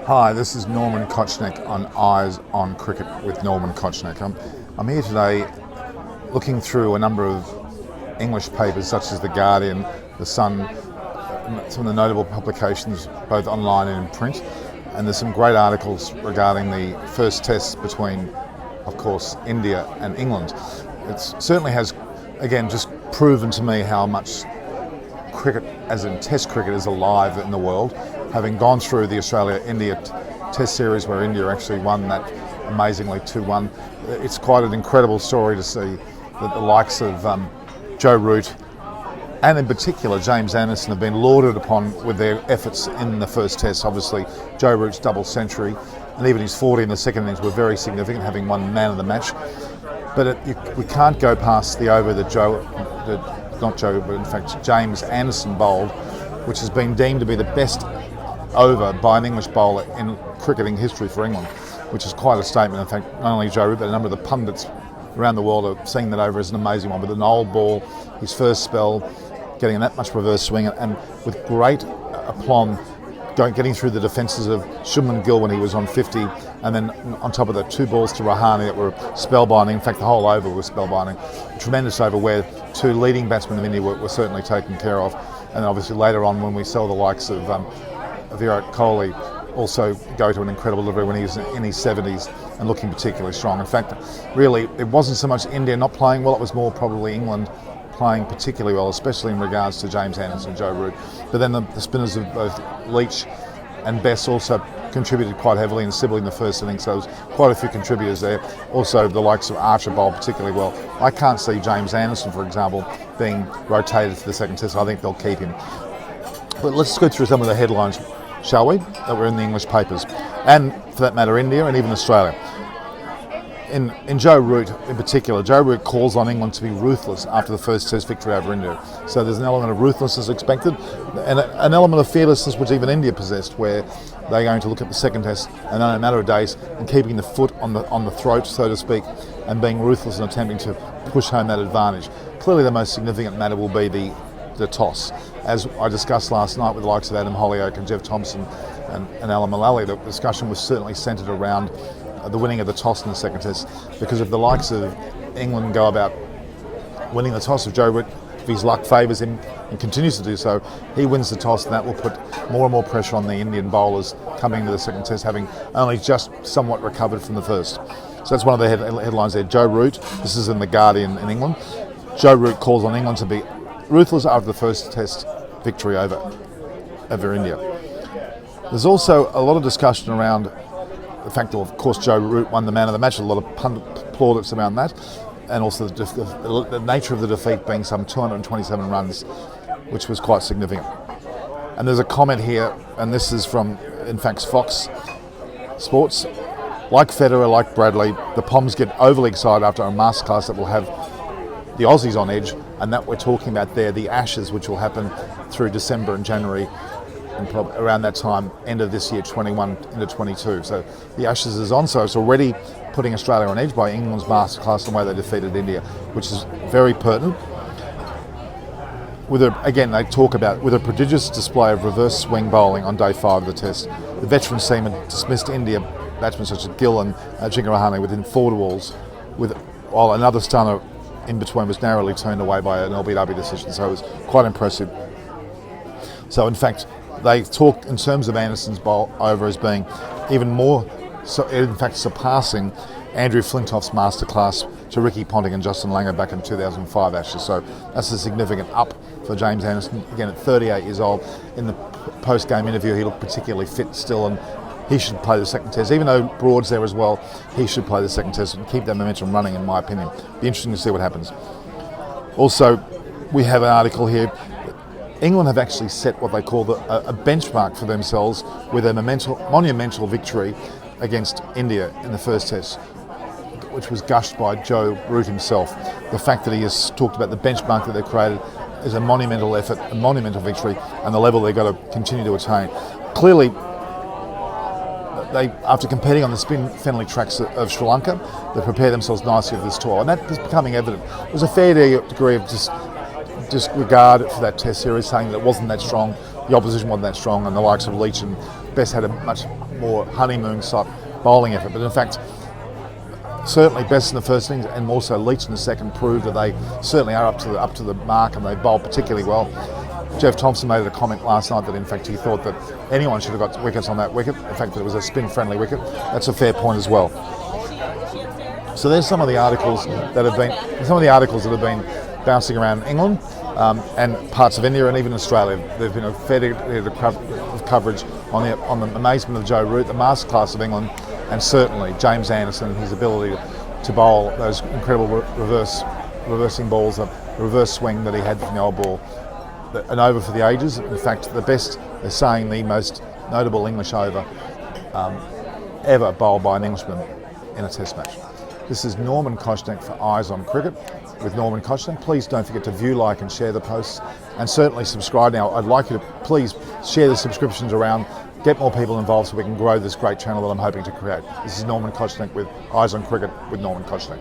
Hi, this is Norman Kochnick on Eyes on Cricket with Norman Kochnick. I'm here today looking through a number of English papers such as The Guardian, The Sun, some of the notable publications both online and in print, and there's some great articles regarding the first test between, of course, India and England. It certainly has, again, just proven to me how much cricket, as in Test cricket, is alive in the world. Having gone through the Australia-India Test series where India actually won that amazingly 2-1, it's quite an incredible story to see that the likes of Joe Root and in particular James Anderson have been lauded upon with their efforts in the first test. Obviously Joe Root's double century and even his 40 in the second innings were very significant, having won man of the match. But we can't go past the over that James Anderson bowled, which has been deemed to be the best over by an English bowler in cricketing history for England, which is quite a statement. In fact, not only Joe Root, but a number of the pundits around the world are seeing that over as an amazing one. With an old ball, his first spell, getting that much reverse swing, and with great aplomb, getting through the defences of Shubman Gill when he was on 50, and then on top of that, 2 balls to Rahane that were spellbinding. In fact, the whole over was spellbinding. A tremendous over where 2 leading batsmen of India were certainly taken care of. And obviously later on, when we saw the likes of Virat Kohli also go to an incredible delivery when he was in his 70s and looking particularly strong. In fact, really, it wasn't so much India not playing well, it was more probably England playing particularly well, especially in regards to James Anderson and Joe Root. But then the spinners of both Leach and Bess also contributed quite heavily, and Sibley in the first innings, so there was quite a few contributors there. Also, the likes of Archer bowled particularly well. I can't see James Anderson, for example, being rotated for the second test. I think they'll keep him. But let's go through some of the headlines, shall we, that were in the English papers, and for that matter India and even Australia. In Joe Root in particular, Joe Root calls on England to be ruthless after the first test victory over India. So there's an element of ruthlessness expected, and an element of fearlessness which even India possessed, where they're going to look at the second test and in a matter of days and keeping the foot on the throat, so to speak, and being ruthless and attempting to push home that advantage. Clearly the most significant matter will be the toss. As I discussed last night with the likes of Adam Hollioake and Jeff Thompson and Alan Mullally, the discussion was certainly centred around the winning of the toss in the second test, because if the likes of England go about winning the toss, if Joe Root, if his luck favours him and continues to do so, he wins the toss, and that will put more and more pressure on the Indian bowlers coming into the second test, having only just somewhat recovered from the first. So that's one of the headlines there. Joe Root, this is in The Guardian in England, Joe Root calls on England to be ruthless after the first test victory over India. There's also a lot of discussion around the fact that, of course, Joe Root won the man of the match. A lot of plaudits around that, and also the nature of the defeat being some 227 runs, which was quite significant. And there's a comment here, and this is from, in fact, Fox Sports. Like Federer, like Bradley, the POMS get overly excited after a masterclass that will have the Aussies on edge, and that we're talking about there, the Ashes, which will happen through December and January, and probably around that time, end of this year, 21 into 22. So the Ashes is on, so it's already putting Australia on edge by England's masterclass and the way they defeated India, which is very pertinent. They talk about with a prodigious display of reverse swing bowling on day 5 of the test. The veteran seamen dismissed India batsmen such as Gill and Ajinkya Rahane within 4 balls, while another stunner in between was narrowly turned away by an LBW decision, so it was quite impressive. So in fact, they talk in terms of Anderson's bowl over as being even more, so in fact surpassing Andrew Flintoff's masterclass to Ricky Ponting and Justin Langer back in 2005 Ashes. So that's a significant up for James Anderson. Again, at 38 years old, in the post-game interview, he looked particularly fit still, and he should play the second test. Even though Broad's there as well, he should play the second test and keep that momentum running, in my opinion. Be interesting to see what happens. Also, we have an article here. England have actually set what they call a benchmark for themselves with a monumental victory against India in the first test, which was gushed by Joe Root himself. The fact that he has talked about the benchmark that they've created is a monumental effort, a monumental victory, and the level they've got to continue to attain. Clearly, they, after competing on the spin-friendly tracks of Sri Lanka, they prepared themselves nicely for this tour, and that is becoming evident. There was a fair degree of disregard for that test series, saying that it wasn't that strong, the opposition wasn't that strong, and the likes of Leach and Bess had a much more honeymoon type bowling effort. But in fact, certainly best in the first innings, and also Leach in the second proved that they certainly are up to the mark, and they bowled particularly well. Jeff Thompson made a comment last night that in fact he thought that anyone should have got wickets on that wicket. In fact, that it was a spin-friendly wicket. That's a fair point as well. So there's some of the articles that have been bouncing around England and parts of India and even Australia. There's been a fair bit of coverage on the amazement of Joe Root, the masterclass of England, and certainly James Anderson and his ability to bowl those incredible reversing balls, a reverse swing that he had from the old ball. An over for the ages. In fact, the best, they're saying the most notable English over ever bowled by an Englishman in a test match. This is Norman Koshnek for Eyes on Cricket with Norman Koshnek. Please don't forget to view, like and share the posts, and certainly subscribe. Now, I'd like you to please share the subscriptions around, get more people involved so we can grow this great channel that I'm hoping to create. This is Norman Koshnek with Eyes on Cricket with Norman Koshnek.